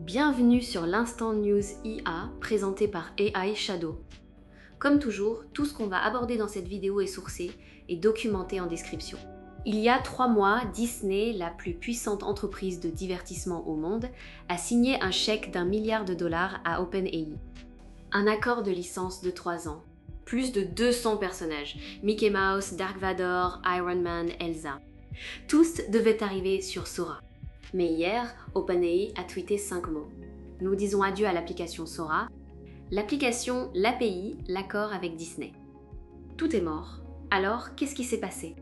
Bienvenue sur l'Instant News IA présenté par AI Shadow. Comme toujours, tout ce qu'on va aborder dans cette vidéo est sourcé et documenté en description. Il y a 3 mois, Disney, la plus puissante entreprise de divertissement au monde, a signé un chèque d'1 milliard de dollars à OpenAI. Un accord de licence de 3 ans. Plus de 200 personnages, Mickey Mouse, Dark Vador, Iron Man, Elsa. Tous devaient arriver sur Sora. Mais hier, OpenAI a tweeté 5 mots. Nous disons adieu à l'application Sora, l'application, l'API, l'accord avec Disney. Tout est mort. Alors, qu'est-ce qui s'est passé?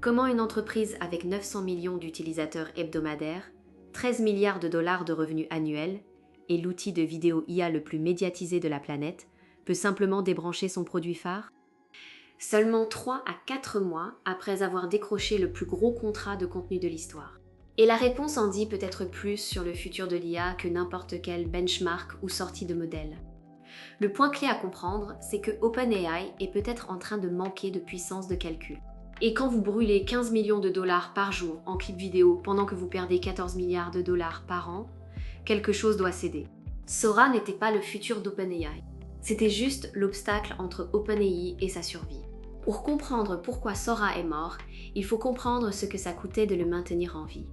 Comment une entreprise avec 900 millions d'utilisateurs hebdomadaires, 13 milliards de dollars de revenus annuels et l'outil de vidéo IA le plus médiatisé de la planète peut simplement débrancher son produit phare? Seulement 3 à 4 mois après avoir décroché le plus gros contrat de contenu de l'histoire. Et la réponse en dit peut-être plus sur le futur de l'IA que n'importe quel benchmark ou sortie de modèle. Le point clé à comprendre, c'est que OpenAI est peut-être en train de manquer de puissance de calcul. Et quand vous brûlez 15 millions de dollars par jour en clip vidéo pendant que vous perdez 14 milliards de dollars par an, quelque chose doit céder. Sora n'était pas le futur d'OpenAI. C'était juste l'obstacle entre OpenAI et sa survie. Pour comprendre pourquoi Sora est mort, il faut comprendre ce que ça coûtait de le maintenir en vie.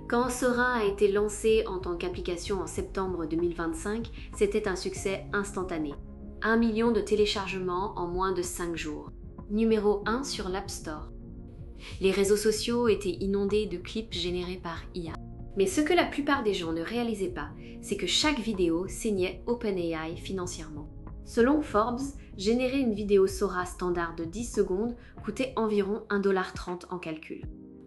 Quand Sora a été lancé en tant qu'application en septembre 2025, c'était un succès instantané. 1 million de téléchargements en moins de 5 jours. Numéro 1 sur l'App Store. Les réseaux sociaux étaient inondés de clips générés par IA. Mais ce que la plupart des gens ne réalisaient pas, c'est que chaque vidéo saignait OpenAI financièrement. Selon Forbes, générer une vidéo Sora standard de 10 secondes coûtait environ 1,30$ en calcul.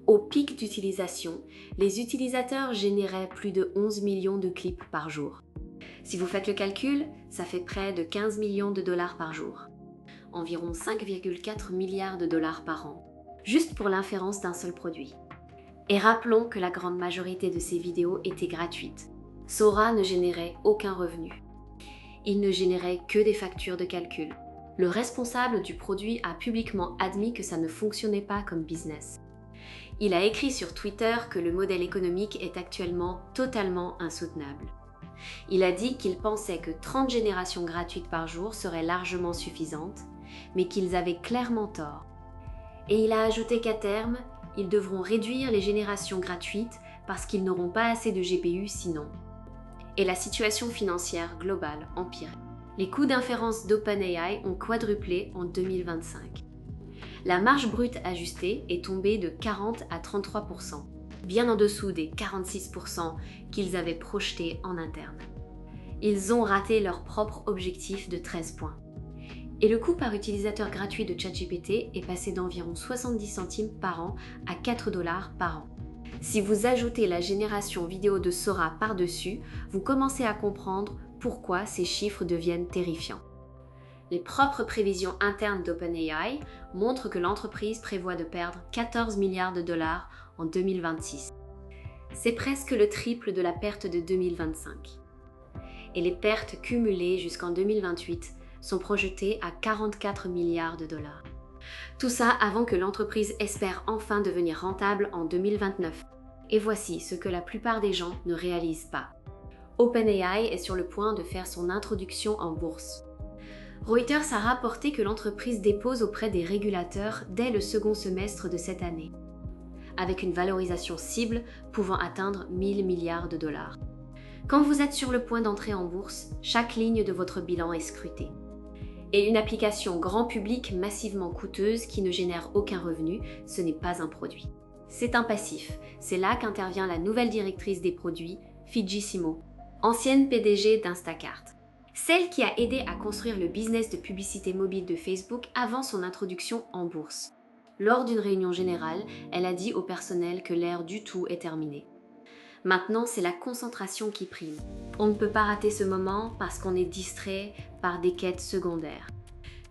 Au pic d'utilisation, les utilisateurs généraient plus de 11 millions de clips par jour. Si vous faites le calcul, ça fait près de 15 millions de dollars par jour. Environ 5,4 milliards de dollars par an, juste pour l'inférence d'un seul produit. Et rappelons que la grande majorité de ces vidéos étaient gratuites. Sora ne générait aucun revenu. Il ne générait que des factures de calcul. Le responsable du produit a publiquement admis que ça ne fonctionnait pas comme business. Il a écrit sur Twitter que le modèle économique est actuellement totalement insoutenable. Il a dit qu'il pensait que 30 générations gratuites par jour seraient largement suffisantes, mais qu'ils avaient clairement tort. Et il a ajouté qu'à terme, ils devront réduire les générations gratuites parce qu'ils n'auront pas assez de GPU sinon. Et la situation financière globale empirait. Les coûts d'inférence d'OpenAI ont quadruplé en 2025. La marge brute ajustée est tombée de 40 à 33%, bien en dessous des 46% qu'ils avaient projetés en interne. Ils ont raté leur propre objectif de 13 points. Et le coût par utilisateur gratuit de ChatGPT est passé d'environ 70 centimes par an à 4$ par an. Si vous ajoutez la génération vidéo de Sora par-dessus, vous commencez à comprendre pourquoi ces chiffres deviennent terrifiants. Les propres prévisions internes d'OpenAI montrent que l'entreprise prévoit de perdre 14 milliards de dollars en 2026. C'est presque le triple de la perte de 2025. Et les pertes cumulées jusqu'en 2028 sont projetées à 44 milliards de dollars. Tout ça avant que l'entreprise espère enfin devenir rentable en 2029. Et voici ce que la plupart des gens ne réalisent pas. OpenAI est sur le point de faire son introduction en bourse. Reuters a rapporté que l'entreprise dépose auprès des régulateurs dès le second semestre de cette année, avec une valorisation cible pouvant atteindre 1000 milliards de dollars. Quand vous êtes sur le point d'entrer en bourse, chaque ligne de votre bilan est scrutée. Et une application grand public massivement coûteuse qui ne génère aucun revenu, ce n'est pas un produit. C'est un passif. C'est là qu'intervient la nouvelle directrice des produits, Fidji Simo, ancienne PDG d'Instacart. Celle qui a aidé à construire le business de publicité mobile de Facebook avant son introduction en bourse. Lors d'une réunion générale, elle a dit au personnel que l'ère du tout est terminée. Maintenant, c'est la concentration qui prime. On ne peut pas rater ce moment parce qu'on est distrait par des quêtes secondaires.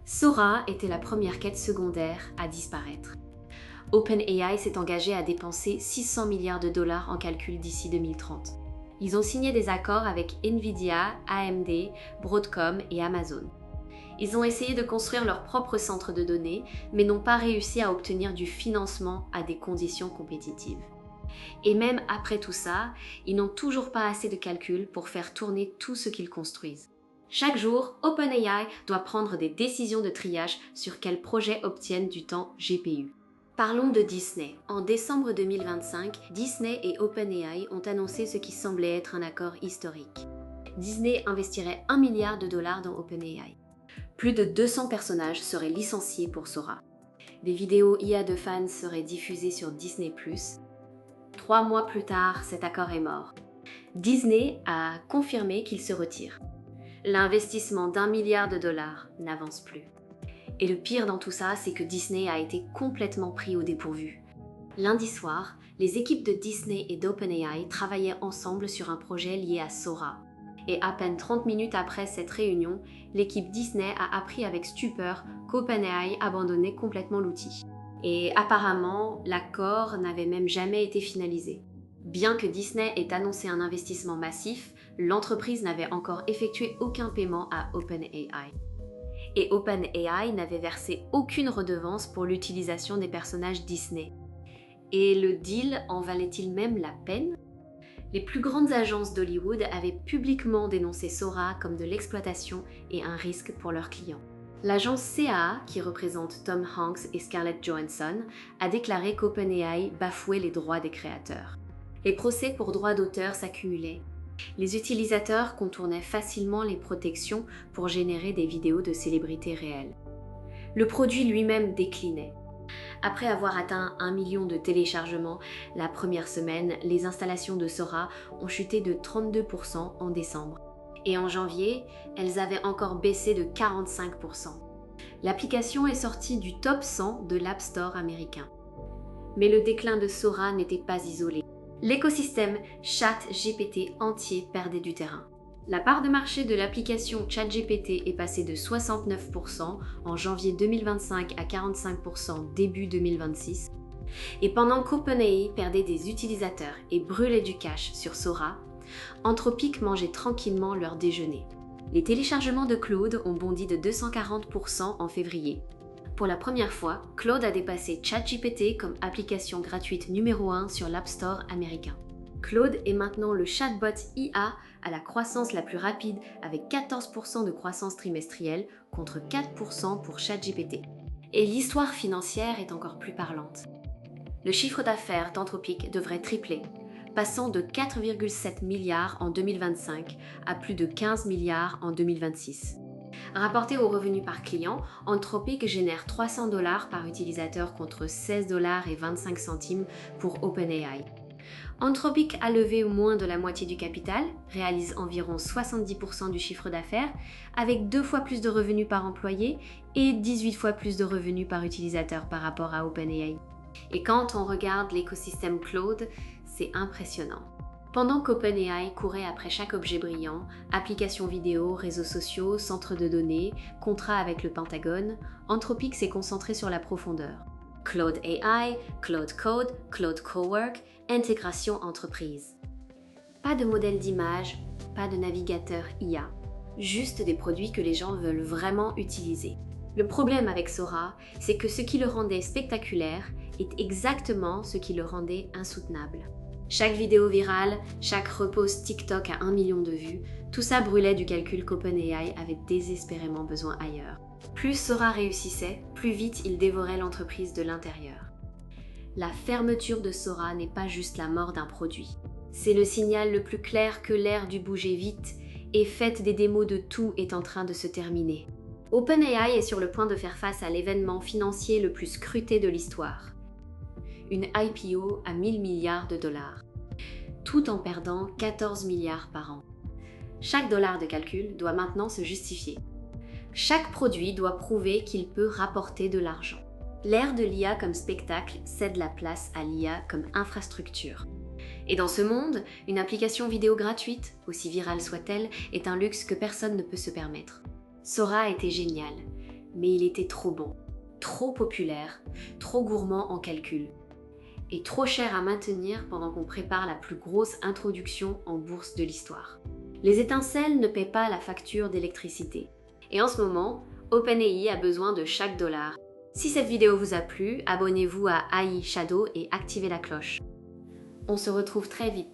Sora était la première quête secondaire à disparaître. OpenAI s'est engagé à dépenser 600 milliards de dollars en calcul d'ici 2030. Ils ont signé des accords avec Nvidia, AMD, Broadcom et Amazon. Ils ont essayé de construire leur propre centre de données, mais n'ont pas réussi à obtenir du financement à des conditions compétitives. Et même après tout ça, ils n'ont toujours pas assez de calculs pour faire tourner tout ce qu'ils construisent. Chaque jour, OpenAI doit prendre des décisions de triage sur quels projets obtiennent du temps GPU. Parlons de Disney. En décembre 2025, Disney et OpenAI ont annoncé ce qui semblait être un accord historique. Disney investirait 1 milliard de dollars dans OpenAI. Plus de 200 personnages seraient licenciés pour Sora. Des vidéos IA de fans seraient diffusées sur Disney+. 3 mois plus tard, cet accord est mort. Disney a confirmé qu'il se retire. L'investissement d'1 milliard de dollars n'avance plus. Et le pire dans tout ça, c'est que Disney a été complètement pris au dépourvu. Lundi soir, les équipes de Disney et d'OpenAI travaillaient ensemble sur un projet lié à Sora. Et à peine 30 minutes après cette réunion, l'équipe Disney a appris avec stupeur qu'OpenAI abandonnait complètement l'outil. Et apparemment, l'accord n'avait même jamais été finalisé. Bien que Disney ait annoncé un investissement massif, l'entreprise n'avait encore effectué aucun paiement à OpenAI. Et OpenAI n'avait versé aucune redevance pour l'utilisation des personnages Disney. Et le deal en valait-il même la peine ? Les plus grandes agences d'Hollywood avaient publiquement dénoncé Sora comme de l'exploitation et un risque pour leurs clients. L'agence CAA, qui représente Tom Hanks et Scarlett Johansson, a déclaré qu'OpenAI bafouait les droits des créateurs. Les procès pour droits d'auteur s'accumulaient. Les utilisateurs contournaient facilement les protections pour générer des vidéos de célébrités réelles. Le produit lui-même déclinait. Après avoir atteint 1 million de téléchargements la première semaine, les installations de Sora ont chuté de 32% en décembre. Et en janvier, elles avaient encore baissé de 45%. L'application est sortie du top 100 de l'App Store américain. Mais le déclin de Sora n'était pas isolé. L'écosystème ChatGPT entier perdait du terrain. La part de marché de l'application ChatGPT est passée de 69% en janvier 2025 à 45% début 2026. Et pendant qu'OpenAI perdait des utilisateurs et brûlait du cash sur Sora, Anthropic mangeait tranquillement leur déjeuner. Les téléchargements de Claude ont bondi de 240% en février. Pour la première fois, Claude a dépassé ChatGPT comme application gratuite numéro 1 sur l'App Store américain. Claude est maintenant le chatbot IA à la croissance la plus rapide avec 14% de croissance trimestrielle contre 4% pour ChatGPT. Et l'histoire financière est encore plus parlante. Le chiffre d'affaires d'Anthropic devrait tripler, passant de 4,7 milliards en 2025 à plus de 15 milliards en 2026. Rapporté aux revenus par client, Anthropic génère 300 $ par utilisateur contre 16 $ et 25 centimes pour OpenAI. Anthropic a levé moins de la moitié du capital, réalise environ 70% du chiffre d'affaires, avec 2 fois plus de revenus par employé et 18 fois plus de revenus par utilisateur par rapport à OpenAI. Et quand on regarde l'écosystème Claude, c'est impressionnant. Pendant qu'OpenAI courait après chaque objet brillant, applications vidéo, réseaux sociaux, centres de données, contrats avec le Pentagone, Anthropic s'est concentré sur la profondeur. Claude AI, Claude Code, Claude Cowork, intégration entreprise. Pas de modèle d'image, pas de navigateur IA, juste des produits que les gens veulent vraiment utiliser. Le problème avec Sora, c'est que ce qui le rendait spectaculaire est exactement ce qui le rendait insoutenable. Chaque vidéo virale, chaque repost TikTok à 1 million de vues, tout ça brûlait du calcul qu'OpenAI avait désespérément besoin ailleurs. Plus Sora réussissait, plus vite il dévorait l'entreprise de l'intérieur. La fermeture de Sora n'est pas juste la mort d'un produit. C'est le signal le plus clair que l'ère du bouger vite et faites des démos de tout est en train de se terminer. OpenAI est sur le point de faire face à l'événement financier le plus scruté de l'histoire. Une IPO à 1000 milliards de dollars, tout en perdant 14 milliards par an. Chaque dollar de calcul doit maintenant se justifier. Chaque produit doit prouver qu'il peut rapporter de l'argent. L'ère de l'IA comme spectacle cède la place à l'IA comme infrastructure. Et dans ce monde, une application vidéo gratuite, aussi virale soit-elle, est un luxe que personne ne peut se permettre. Sora était génial, mais il était trop bon, trop populaire, trop gourmand en calcul, et trop cher à maintenir pendant qu'on prépare la plus grosse introduction en bourse de l'histoire. Les étincelles ne paient pas la facture d'électricité. Et en ce moment, OpenAI a besoin de chaque dollar. Si cette vidéo vous a plu, abonnez-vous à AI Shadow et activez la cloche. On se retrouve très vite.